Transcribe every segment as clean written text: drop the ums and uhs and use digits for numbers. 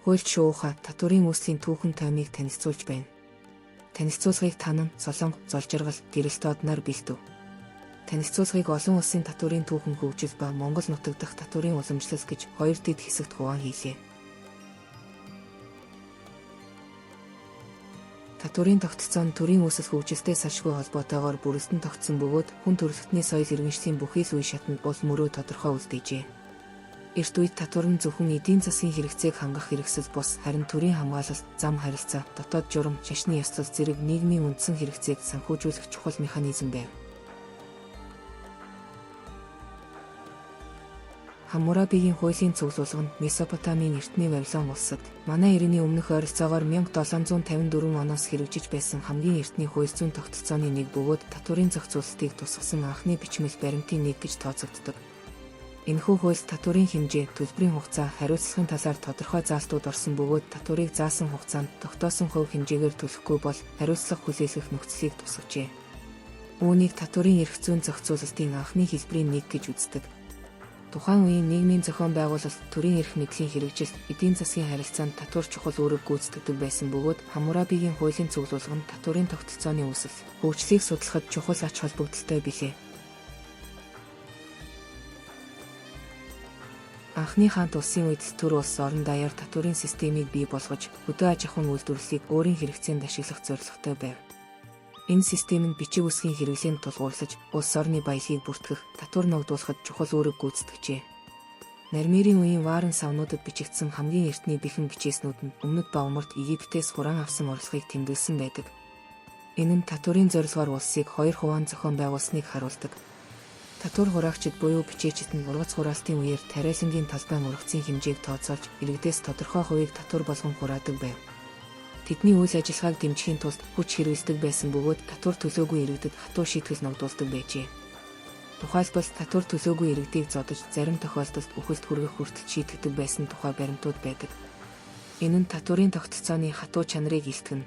Хуульч шууха татварын үүслийн түүхэн таймыг танилцуулж байна. Танилцуулгыг Танан, Солонго, Золжиргал, Гэрэлтод нар бэлдэв. Танилцуулгыг олон улсын татварын түүхэн хөгжил ба Монгол нутаг дахь татварын уламжлал гэж хоёр дэд хэсэгт хуваан хийлээ. Татварын тогтцоо нь төрийн үүсэл хөгжилтэй салшгүй холбоотойгоор бүрэлдэн тогтсон бөгөөд хүн төрөлхтний соёл иргэншлийн бүхий л үе шатанд бол мөрөө тодорхой үлдээжээ. Эрт үед татвар нь зөвхөн эдийн засгийн хэрэгцээг хангах хэрэгсэл бус, харин төрийн хамгаалалт, зам харилцаа, дотоод журам, шашны ёслол зэрэг нийгмийн үндсэн хэрэгцээг санхүүжүүлэх чухал механизм байв. Хаммурабигийн хуулийн цуглуулга нь Месопотамийн эртний Вавилон улсад манай эртний өмнөх ойролцоогоор 1754 оноос хэрэгжиж байсан хамгийн эртний хууль зүйн тогтолцооны нэг бөгөөд татварын зохицуулалтыг тусгасан анхны бичмэл баримтын нэг гэж тооцогддог. Энэхүү хуульд татварын хэмжээ, төлбөрийн хугацаа, хариуцлагын талаар тодорхой заалтууд орсон бөгөөд татварыг заасан хугацаанд тогтоосон хувь хэмжээгээр төлөхгүй бол хариуцлага хүлээлгэх нөхцөлийг тусгажээ. Үүнийг татварын эрх зүйн зохицуулалтын анхны хэлбэрийн нэг гэж үздэг. Тухайн үеийн нийгмийн зохион байгуулалт, төрийн эрх мэдлийн хэрэгжилт, эдийн засгийн харилцаанд татвар чухал үүрэг гүйцэтгэдэг байсан бөгөөд Хаммурабигийн хуулийн цуглуулга нь татварын тогтолцооны үүсэл, хөгжлийг судлахад чухал ач холбогдолтой билээ. Анхны хаант улсын үед төр улс орон даяар татварын системийг бий болгож, хөдөө аж ахуйн үйлдвэрлэлийг өөрийн хэрэгцээнд ашиглах зорилготой байв. Энэ систем нь бичиг үсгийн хэрэглээнд тулгуурлаж, улс орны баялагийг бүртгэх, татвар ногдуулахад чухал үүрэг гүйцэтгэжээ. Нармерийн үеийн Варан савнуудад бичигдсэн хамгийн эртний бэхэн бичээснүүд нь Өмнөд Богоморд Египтээс хураан авсан орлогыг тэмдэглэсэн байдаг. Энэ нь татварын зорилгоор улсыг хоёр хуваан зохион байгуулсныг харуулдаг. Татвар хураагчид буюу бичээчид нь ургац хураалтын үеэр тариалангийн талбай ургацын хэмжээг тооцоолж, иргэдээс тодорхой хувийг татвар болгон хураадаг байв. Тэдний үйл ажиллагааг дэмжихийн тулд хүч хэрэглэдэг байсан бөгөөд татвар төлөөгүй иргэдэд хатуу шийтгэл ногдуулдаг байжээ. Тухайлбал татвар төлөөгүй иргэдийг зодож, зарим тохиолдолд үхэлд хүргэх хүртэл шийдэгдэг байсан тухай баримтууд байдаг. Энэ нь татварын тогтолцооны хатуу чанарыг илтгэнэ.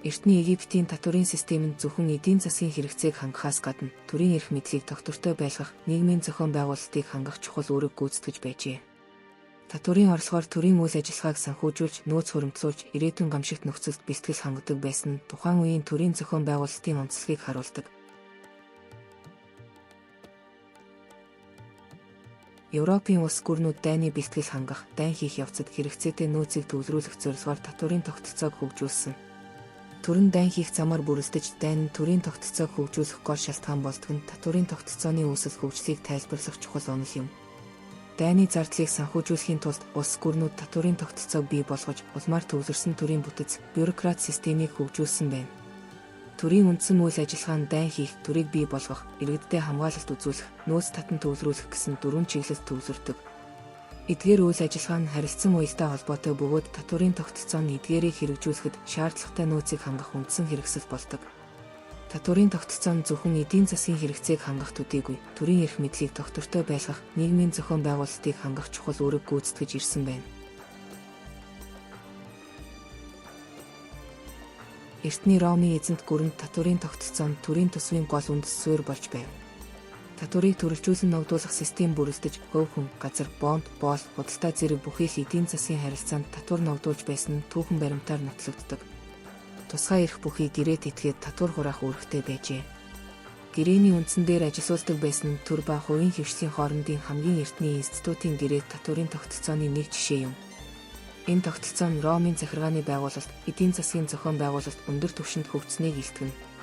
Эртний Египтийн татварын системд зөвхөн эдийн засгийн хэрэгцээг хангахаас гадна төрийн эрх мэдлийг тогтвортой байлгах, нийгмийн зохион байгуулалтыг хангах чухал үүрэг гүйцэтгэж байжээ. Татварын орлогоор төрийн үйл ажиллагааг санхүүжүүлж, нөөц хуримтлуулж, ирээдүйн гамшигт нөхцөлд бэлтгэл хангадаг байсан нь тухайн үеийн төрийн зохион байгуулалтын онцлогийг харуулдаг. Европын улс гүрнүүд дайны бэлтгэл хангах, дайн хийх явцад хэрэгцээтэй нөөцийг төвлөрүүлэх зорилгоор татварын тогтолцоог хөгжүүлсэн. Төрийн дайн хийх замаар бүрэлдэж, дайн нь төрийн тогтолцоог хөгжүүлэх гол шалтгаан болдог нь татварын тогтолцооны үүсэл хөгжлийг тайлбарлах чухал онол юм. Дайны зардлыг санхүүжүүлэхийн тулд улс гүрнүүд татварын тогтолцоог бий болгож, улмаар төвлөрсөн төрийн бүтэц, бюрократ системийг хөгжүүлсэн байна. Төрийн үндсэн үйл ажиллагаа нь дайн хийх, төрийг бий болгох, иргэдтэй хамгаалалт үзүүлэх, нөөц татан төвлөрүүлэх гэсэн дөрвөн чиглэлд төвлөрдөг. Эдгээр үйл ажиллагаа нь харилцан уялдаа холбоотой бөгөөд татварын тогтолцоо нь эдгээрийг хэрэгжүүлэхэд шаардлагатай нөөцийг хангах үндсэн хэрэгсэл болдог. Татварын тогтолцоо нь зөвхөн эдийн засгийн хэрэгцээг хангах төдийгүй, төрийн эрх мэдлийг тогтвортой байлгах, нийгмийн зохион байгуулалтыг хангах чухал үүрэг гүйцэтгэж ирсэн байна. Эртний Ромын эзэнт гүрэнд татварын тогтолцоо нь төрийн төсвийн гол үндэс суурь болж байв. Татварыг төрөлжүүлэн ногдуулах систем бүрэлдэж, хувь хүн, газар, бонд, боол, худалдаа зэрэг бүхий л эдийн засгийн харилцаанд татвар ногдуулж байсан нь түүхэн баримтаар нотлогддог. Тусгай эрх бүхий гэрээт этгээд татвар хураах үүрэгтэй байжээ. Гэрээний үндсэн дээр ажилуулдаг байсан нь төр ба хувийн хвшлийн хоорондын хамгийн эртний институтын гэрээт татварын тогтолцооны нэг жишээ юм. Энэ тогтолцоо нь Ромын захиргааны байгуулалт, эдийн засгийн зохион байгуулалт өндөр түвшинд хөгжсөнийг илтгэнэ.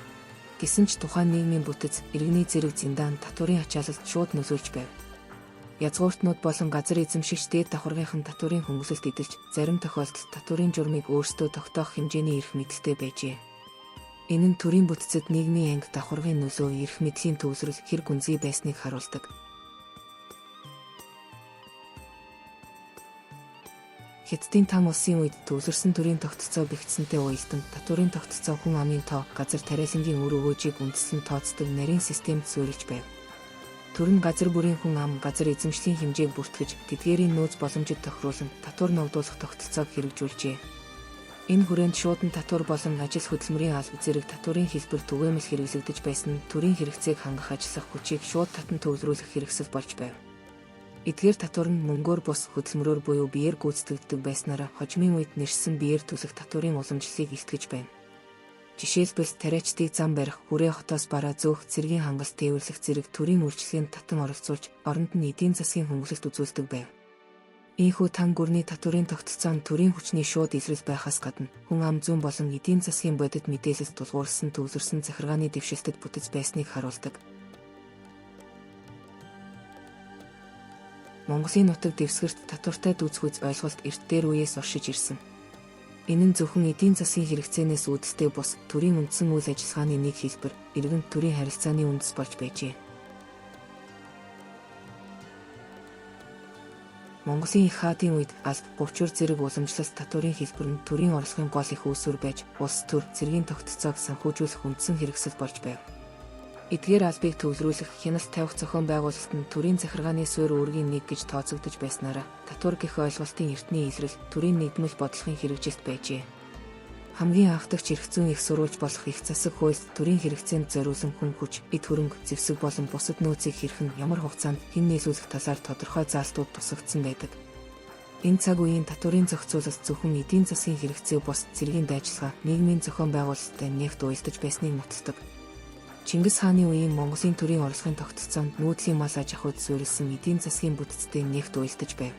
Гэсэн ч тухайн нийгмийн бүтэц, иргэний зэрэг зиндаан татварын ачаалалд шууд нөлөөлж байв. Язгууртнууд болон газар эзэмшигч дээд давхаргынхан татварын хөнгөлөлт эдэлж, зарим тохиолдолд татварын журмыг өөрсдөө тогтоох хэмжээний эрх мэдэлтэй байжээ. Энэ нь төрийн бүтцэд нийгмийн анги давхаргын нөлөө, эрх мэдлийн төвлөрөл, хэрэг үнзий байсныг харуулдаг. Хятадын Там улсын үед төвлөрсөн төрийн тогтолцоо бэхжсэнтэй уялдан татварын тогтолцоо хүн амын тоо, газар тариалангийн үр өгөөжийг үндэслэн тооцдог нарийн системд суурилж байв. Төр нь газар бүрийн хүн ам, газар эзэмшлийн хэмжээг бүртгэж, тэдгээрийн нөөц боломжид тохируулан татвар ногдуулах тогтолцоог хэрэгжүүлжээ. Энэ хүрээнд шуудан татвар болон ажил хөдөлмөрийн алба зэрэг татварын хэлбэр түгээмэл хэрэглэгдэж байсан нь төрийн хэрэгцээг хангах ажиллах хүчийг шууд татан төвлөрүүлэх хэрэгсэл болж байв. Эдгээр татвар нь мөнгөөр бус хөдөлмөрөөр буюу биеэр гүйцэтгэгддэг байснараа хожимын үед нэршсэн биеэр төлөх татварын уламжлалыг илтгэж байна. Жишээлбэл тариачдыг зам барих, хүрээ хотоос бараа зөөх, цэргийн хангас тээвэрлэх зэрэг төрийн үйлчлэгэнд татан оролцуулж, оронд нь эдийн засгийн хөнгөлөлт үзүүлдэг байв. Ийхүү тан гүрний татварын тогтолцоо нь төрийн хүчний шууд эсрэг байхаас гадна хүн ам зүүн болон эдийн засгийн бодит мэдээлэлд тулгуурсан төвлөрсөн захиргааны дэвшилтэд бүтэц байсныг харуулдаг. Монголын нутаг дэвсгэрт татвартай дүүцгүйц ойлголт эрт дээр үеэс оршиж ирсэн. Энэ нь зөвхөн эдийн засгийн хэрэгцээнээс үүдэлтэй бус төрийн үндсэн үйл ажиллагааны нэг хэлбэр, иргэн төрийн харилцааны үндэс болж байжээ. Монголын их хаадын үед аль говчур зэрэг уламжлалт татварын хэлбэр нь төрийн орлогын гол их үүсвэр байж, улс төр цэргийн тогтолцоог санхүүжүүлэх үндсэн хэрэгсэл болж байв. Эдгээр албыг төвлөрүүлэх, хяналт тавих зохион байгуулалт нь төрийн захиргааны суурь үүргийн нэг гэж тооцогдож байснараа татвар гэх ойлголтын эртний илрэл төрийн нийгмэл бодлогын хэрэгжилт байжээ. Хамгийн анхдагч эрх зүйн их сурвалж болох их засаг хуульд төрийн хэрэгцээнд зориулсан хүн хүч, эд хөрөнгө, зэвсэг болон бусад нөөцийг хэрхэн ямар хугацаанд хэн нийлүүлэх талаар тодорхой заалтууд тусгагдсан байдаг. Энэ цаг үеийн татварын зохицуулалт зөвхөн эдийн засгийн хэрэгцээ бус цэргийн дайчилгаа, нийгмийн зохион байгуулалттай нягт уялдаж байсныг нотолдог. Чингис хааны үеийн Монголын төрийн орлогын тогтолцоонд нүүдлийн мал аж ахуйд суурилсан эдийн засгийн бүтцтэй нягт уялдаж байв.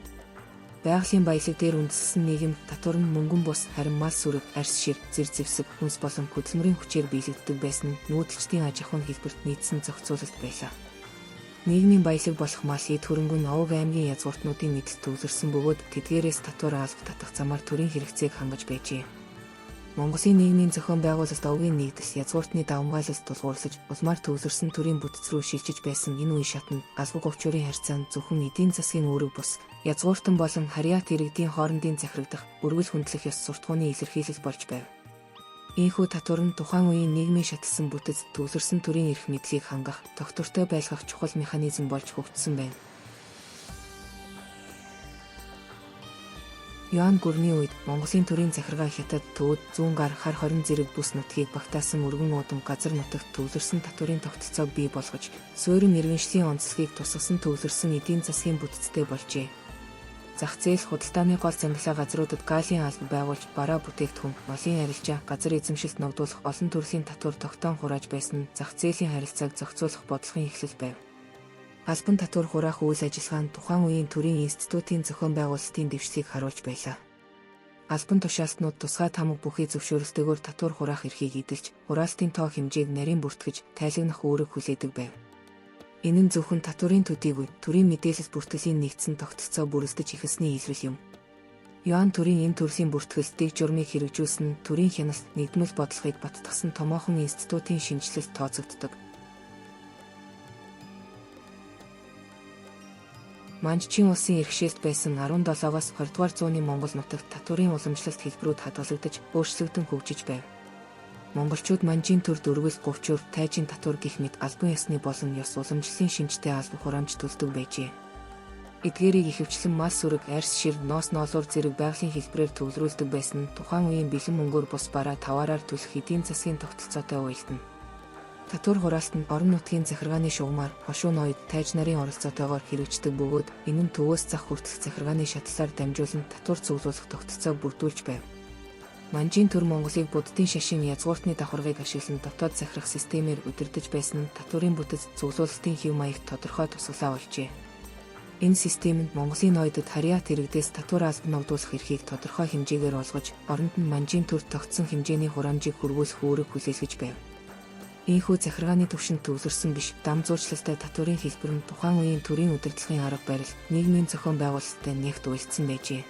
Байгалийн баялаг дээр үндэслэсэн нийгэмд татвар нь мөнгөн бус харин мал сүрэг, арьс шир, зэр зэвсэг, хүнс болон хөдөлмөрийн хүчээр биелэгддэг байсан нь нүүдэлчдийн аж ахуйн хэлбэрт нийцсэн зохицуулалт байлаа. Нийгмийн баялаг болох мал эд хөрөнгө нь Овог аймгийн язгууртнуудын мэдэлд төвлөрсөн бөгөөд тэдгээрээс татвар алб татах замаар төрийн хэрэгцээг хангаж байжээ. Монголын нийгмийн зохион байгуулалт овгийн нэгдэл язгууртны давмгайлалт тулгуурлаж, улмаар төвлөрсөн төрийн бүтц рүү шилжиж байсан энэ үе шатнд албан говчурын харьцаанд зөвхөн эдийн засгийн үүрэг бус, язгууртан болон харьяат иргэдийн хоорондын захирагдах, өргөл хөндлөх ёс суртахууны илэрхийлэл болж байв. Ийхүү татвар нь тухайн үеийн нийгмийн шаталсан бүтэц төвлөрсөн төрийн эрх мэдлийг хангах, тогтвортой байлгах чухал механизм болж хөгжсөн байна. Юан гүрний үед Монголын төрийн захиргаа хятад, төвөд, зүүн гар, хар хорин зэрэг бүс нутгийг багтаасан өргөн уудам газар нутагт төвлөрсөн татварын тогтолцоог бий болгож, суурин иргэншлийн онцлогийг тусгасан төвлөрсөн эдийн засгийн бүтцтэй болжээ. Зах зээл, худалдааны гол зангилаа газруудад галийн албан байгуулж, бараа бүтээгдэхүүн, малын арилжаа, газар эзэмшилт ногдуулах олон төрлийн татвар тогтоон хурааж байсан нь зах зээлийн харилцааг зохицуулах бодлогын эхлэл байв. Албан татвар хураах үйл ажиллагаа нь тухайн үеийн төрийн институтийн зохион байгуулалтын дэвшлийг харуулж байлаа. Албан тушаалтнууд тусгай тамга бүхий зөвшөөрөлтөөр татвар хураах эрхийг эдэлж, хураалтын тоо хэмжээг нарийн бүртгэж, тайлагнах үүрэг хүлээдэг байв. Энэ нь зөвхөн татварын төдийгүй төрийн мэдээлэл бүртгэлийн нэгдсэн тогтолцоо бүрэлдэж эхэлсний илрэл юм. Юан төрийн энэ төрлийн бүртгэл дэг журмыг хэрэгжүүлсэн нь төрийн хяналт, нэгдмэл бодлогыг баттгсан томоохон институтын шинжилэлт тооцогддог. Манжчин улсын иргэшээлт байсан 17-аас 20-р зууны Монгол нутагт татварын уламжлалт хэлбэрүүд хадгалагдаж, өөрчлөгдөн хөгжиж байв. Монголчууд манжийн төр дөрвөл говчур, тайжин татвар гэх мэт албан ёсны болон ёс уламжлалын шинжтэй албан хураамж төлдөг байжээ. Эдгээрийг ихэвчлэн мал сүрэг, арьс шир, ноос ноолуур зэрэг байгалийн хэлбэрээр төвлөрүүлдэг байсан нь тухайн үеийн бэлэн мөнгөөр бус бараа таваараар төлөх эдийн засгийн тогтолцоотой уялдана. Татвар хураалт нь орон нутгийн захиргааны шугамар, хошуу ноёд, тайж нарын оролцоотойгоор хэрэгждэг бөгөөд энэ нь төвөөс зах хүртэлх захиргааны шатлалаар дамжуулан татвар цуглуулах тогтолцоог бүрдүүлж байв. Манжийн төр Монголыг буддын шашин язгууртны давхаргыг ашиглан дотоод захирах системээр удирдах байсан нь татварын бүтэц цуглуулалтын хэв маягт тодорхой тусгалаа болжээ. Энэ систем нь Монголын ноёдод харьяат иргэдээс татвар албан ногдуулах эрхийг тодорхой хэмжээгээр олгож, оронд нь манжийн төрд тогтсон хэмжээний хураамжийг хүргүүлэх үүрэг хүлээлгэж байв. Ийхүү захиргааны түвшинд төвлөрсөн биш, дам зуурчлалтай татварын хэлбэр нь тухайн үеийн төрийн удирдлагын арга барил, нийгмийн зохион байгуулалттай нягт уялдсан байжээ.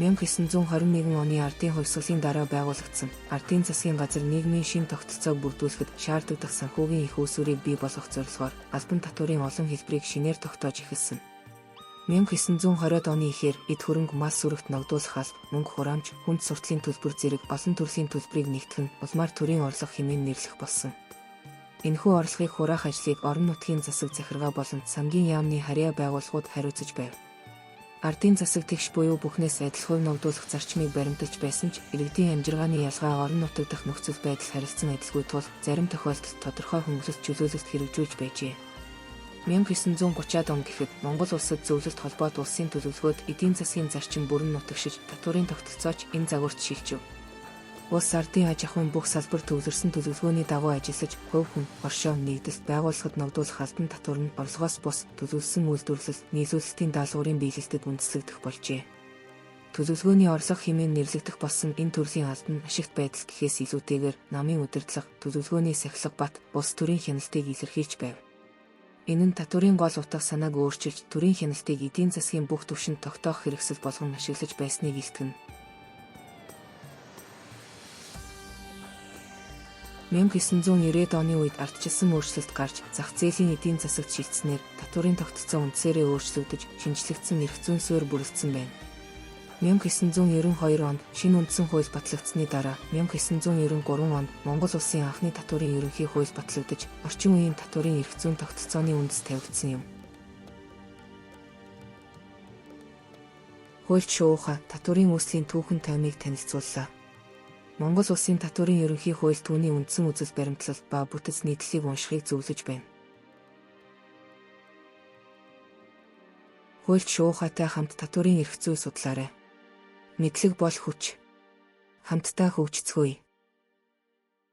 (1921) оны ардын хувьсгалын дараа байгуулагдсан ардын засгийн газар нийгмийн шин тогтолцоог бүрдүүлэхэд шаардлагатай санхүүгийн их үүсвэрийг бий болгох зорилгоор албан татварын олон хэлбэрийг шинээр тогтоож эхэлсэн. 1920-ад оны ихээр эд хөрөнгө, мал сүрэгт ногдуулах алба, мөнгө хураамж, хүнд суртлын төлбөр зэрэг олон төрлийн төлбөрийг нэгтгэн улмаар төрийн орлого хэмээн нэрлэх болсон. Энэхүү орлогыг хураах ажлыг орон нутгийн засаг захиргаа болон сангийн яамны харьяа байгууллагууд хариуцаж байв. Ардын засаг тэгш буюу бүхнээс адил хувь ногдуулах зарчмыг баримталж байсан ч иргэдийн амжиргааны ялгаа орон нутаг дахь нөхцөл байдал харилцан адилгүй тул зарим тохиолдолд тодорхой хүмүүст чөлөөлөлт хэрэгжүүлж байжээ. 1930-ад он гэхэд Монгол улсад зөвлөлт холбоот улсын төлөвлөгөөд эдийн засгийн зарчим бүрэн нутагшиж татварын тогтолцооч энэ загварт шилжив. Улс ардын аж ахуйн бүх салбар төвлөрсөн төлөвлөгөөний дагуу ажиллаж, хувь хүн, оршоо, нэгдэлт байгууллагад ногдуулах албан татвар нь орлогоос бус төлөвлөсөн үйлдвэрлэл, нийлүүлэлтийн даалгаврын биелэлтэд үндэслэгдэх болжээ. Төлөвлөгөөний орлого хэмээн нэрлэгдэх болсон энэ төрлийн албан ашигт байдал гэхээс илүүтэйгээр намын удирдлага, төлөвлөгөөний сахилга бат, улс төрийн хяналтыг илэрхийлж байв. Энэ нь татварын гол утга санааг өөрчилж, төрийн хяналтыг эдийн засгийн бүх түвшинд тогтоох хэрэгсэл болгон ашиглаж байсныг илтгэнэ. 1990-ад оны үед ардчилсан өөрчлөлт гарч, зах зээлийн эдийн засагт шилжснээр татварын тогтолцоо үндсээрээ өөрчлөгдөж, шинжлэгдсэн эрх зүйн суурь бүрэлдсэн байна. 1992 онд шинэ үндсэн хууль батлагдсаны дараа 1993 онд Монгол улсын анхны татварын ерөнхий хууль батлагдаж, орчин үеийн татварын эрх зүйн тогтолцооны үндэс тавигдсан юм. Хуульч шууха татварын үүслийн түүхэн таймыг танилцууллаа. Монгол улсын татварын ерөнхий хууль түүний үндсэн үзэл баримтлал ба бүтэц нийтлэлийг уншихыг зөвлөж байна. Хуульч шуухатай хамт татварын эрх зүй судлаарай. Мэдлэг бол хүч. Хамтдаа хөгжицгөөе.